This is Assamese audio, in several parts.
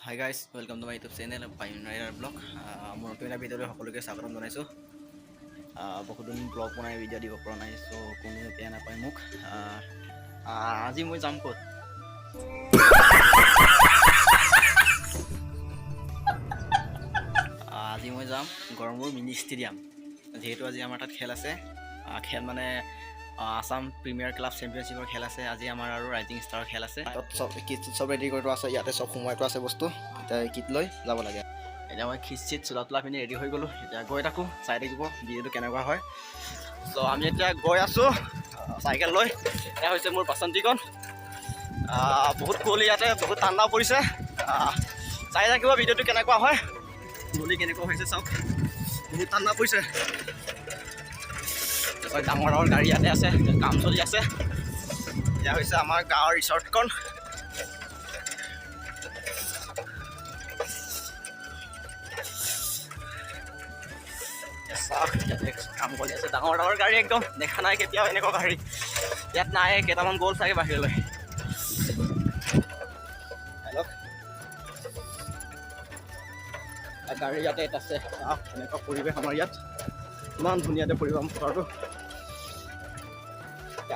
Hi guys, welcome to my YouTube channel Pioneer Blog. মোৰ নতুন এটা ভিডিঅ'লৈ সকলোকে স্বাগতম জনাইছোঁ। বহুত দিন ব্লগ বনাই ভিডিঅ' দিব পৰা নাই, চ' কোনো বেয়া নাপায় মোক। আজি মই যাম ক'ত? আজি মই যাম গড়মূৰ মিনি ষ্টেডিয়াম। যিহেতু আজি আমাৰ তাত খেল আছে, খেল মানে আসাম প্ৰিমিয়াৰ ক্লাব চেম্পিয়নশ্বিপৰ খেল আছে। আজি আমাৰ আৰু ৰাইজিং ষ্টাৰৰ খেল আছে। তাত চব ৰেডি কৰি থোৱা আছে, ইয়াতে চব সোমোৱাই থোৱা আছে বস্তু। এতিয়া কিট লৈ যাব লাগে। এতিয়া মই খিচিত চোলা তোলা পিন্ধি ৰেডি হৈ গ'লোঁ। এতিয়া গৈ থাকোঁ, চাই থাকিব ভিডিঅ'টো কেনেকুৱা হয়। চ' আমি এতিয়া গৈ আছোঁ চাইকেল লৈ। এয়া হৈছে মোৰ বাচন্তিকণ। বহুত কুঁৱলী ইয়াতে, বহুত ঠাণ্ডা পৰিছে। চাই থাকিব ভিডিঅ'টো কেনেকুৱা হয়। কুঁৱলী কেনেকুৱা হৈছে চাওক, বহুত ঠাণ্ডা পৰিছে। ডাঙৰ ডাঙৰ গাড়ী ইয়াতে আছে, কাম চলি আছে। এয়া হৈছে আমাৰ গাঁৱৰ ৰিচৰ্টখন। কাম কৰি আছে, ডাঙৰ ডাঙৰ গাড়ী একদম দেখা নাই কেতিয়াও এনেকুৱা গাড়ী ইয়াত নাই। কেইটামান গ'ল চাগে বাহিৰলৈ। গাড়ী ইয়াতে আছে, এনেকুৱা পৰিৱেশ আমাৰ ইয়াত। ইমান ধুনীয়াতে পৰিৱেশ বতৰটো।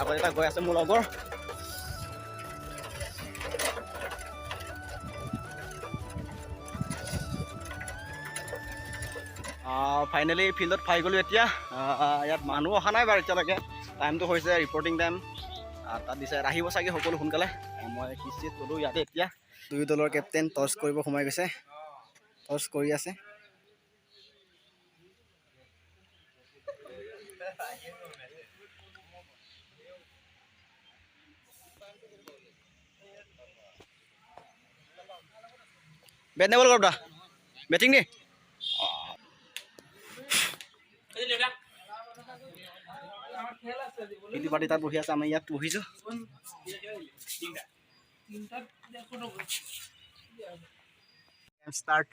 আগত এটা গৈ আছে মোৰ লগৰ। ফাইনেলি ফিল্ডত পাই গ'লোঁ। এতিয়া ইয়াত মানুহ অহা নাই বাৰু এতিয়ালৈকে। টাইমটো হৈছে ৰিপৰ্টিং টাইম। তাত দিছে আহিব চাগে সকলো সোনকালে। মই খিচিত গ'লোঁ ইয়াতে। এতিয়া দুয়ো দলৰ কেপ্টেইন টছ কৰিব সোমাই গৈছে, টছ কৰি আছে। বেট নে বল কৰবা? বেটিং নি? ইটো পাৰ্টি তাত বহি আছে, আমি ইয়াত বহিছোঁ। ষ্টাৰ্ট।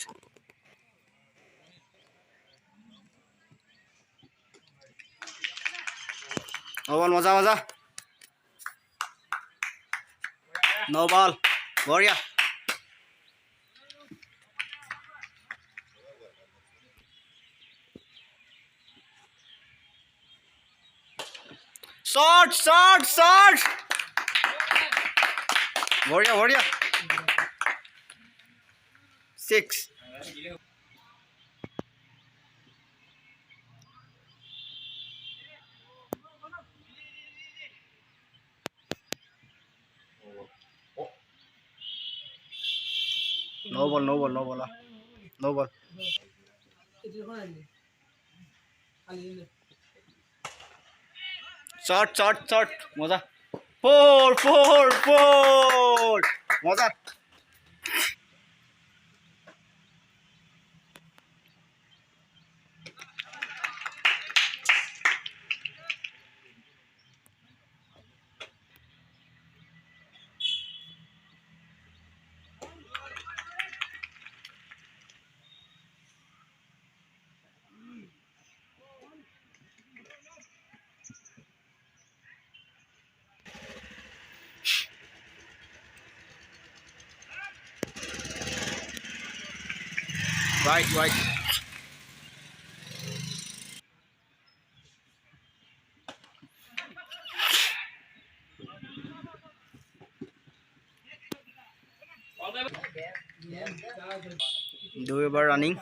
বল মজা মজা। নো বল, বঢ়িয়া। শট শট শট, বঢ়িয়া বঢ়িয়া। 6। No ball, no ball, no ball. No ball. Shot, shot, shot. Moza. 4, 4, 4. Moza. Right, right. Do over running.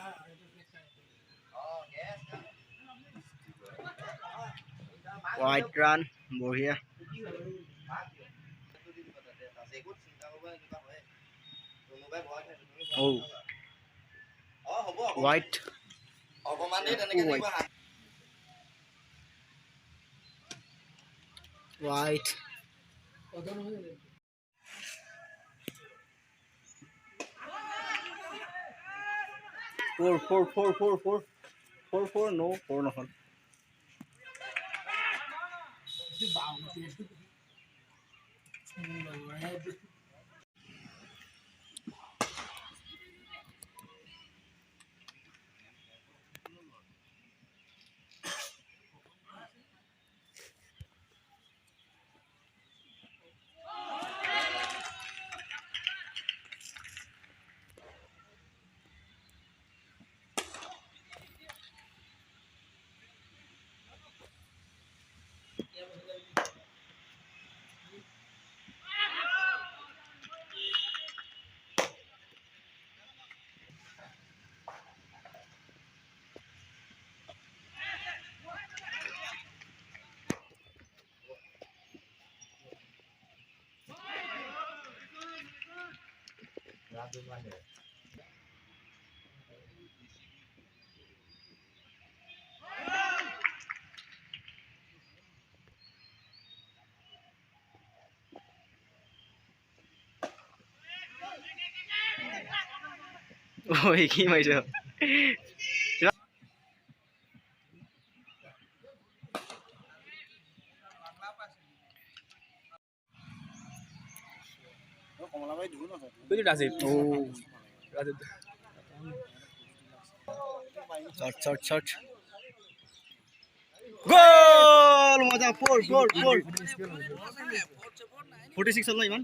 Wide run, বঢ়িয়া। Oh. White. White. 4, 4, 4, 4, 4. 4, 4, no, 4 নহ'ল। ঐ কি মাৰিছ শর্ট গোল মজা 46 হল ইমান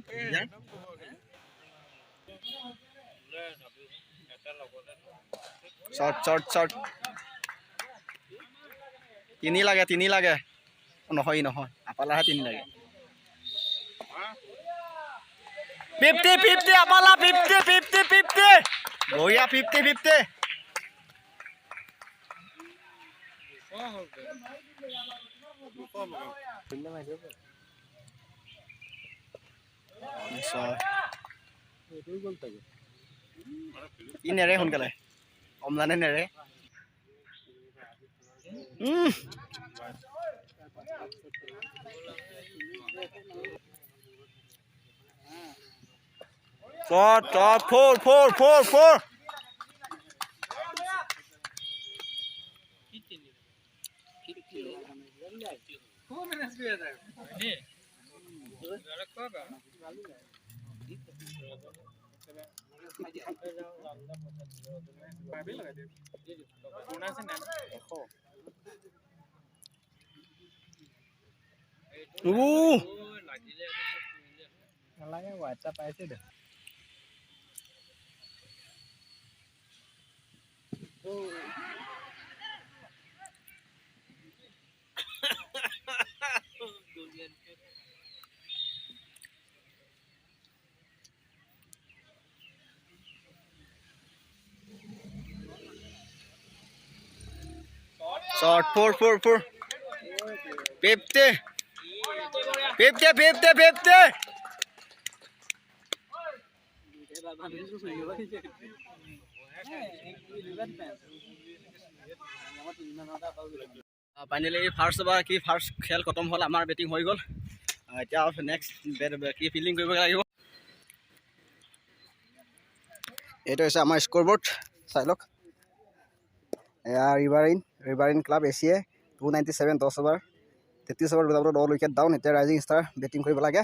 শর্ট তিনি লাগে নহয় আপালাহে তিনি লাগে 50 আপালা 50 বঢ়িয়া 50 ই নেৰে সোনকালে অমলানে নেৰে four Short 4 50 ফাইনালি ফাৰ্ষ্ট খেল খতম হ'ল আমাৰ বেটিং হৈ গ'ল এতিয়া নেক্সট কি ফিল্ডিং কৰিব লাগিব এইটো হৈছে আমাৰ স্ক'ৰবোৰ্ড চাই লওক এয়া ৰিভাৰিন ক্লাব এছিয়ে 297 10 অভাৰ 33 অভাৰ বজাবলৈ 10 উইকেট ডাউন এতিয়া ৰাইজিং ষ্টাৰ বেটিং কৰিব লাগে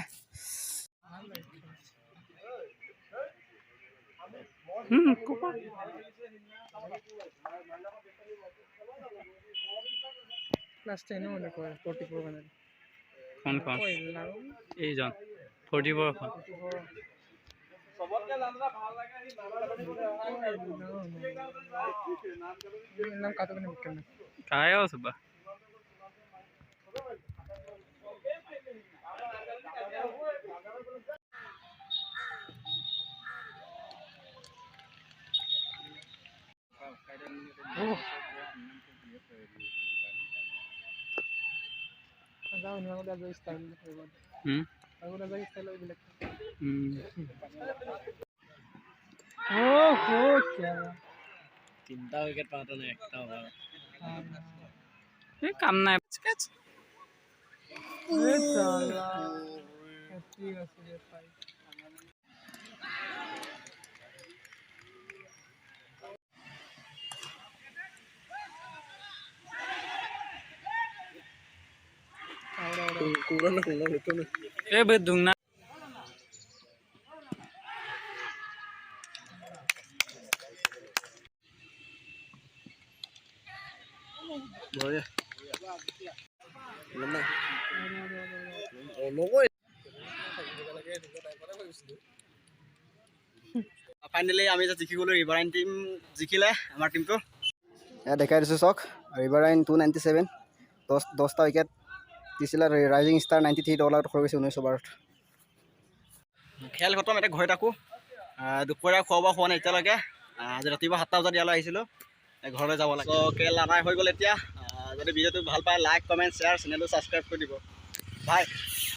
Last 10 no like 44 ganal. Kon ei jon 44 kon. Sobotke landra bhal lage ni nam kato kane bikna. Kaya ho suba. Now ni ako daw style. Ako daw style ay bilak. क्या তিনটা উইকেট পাওঁতে না একটা ওভার এই কাম নাই स्केच ए साला ठीक আছে ভাই ए bedung na boleh lemah finally আমি যে জিকি গ'লো ৰিভাৰাইন টিম জিকিলে আমাৰ টিমটো এয়া দেখাই দিছোঁ চাওক ৰিভাৰাইন 297 10টা উইকেট দিছিলে ৰাইজিং ষ্টাৰ 93 অল আউট হৈ গৈছে 19 অভাৰত খেল খতম এতিয়া ঘৰত থাকোঁ দুপৰীয়া খোৱা বোৱা হোৱা নাই এতিয়ালৈকে আজি ৰাতিপুৱা 7টা বজাত ইয়ালৈ আহিছিলোঁ ঘৰলৈ যাব লাগে চ' খেল আদায় হৈ গ'ল এতিয়া যদি ভিডিঅ'টো ভাল পায় লাইক কমেণ্ট শ্বেয়াৰ চেনেলটো ছাবস্ক্ৰাইব কৰি দিব বাই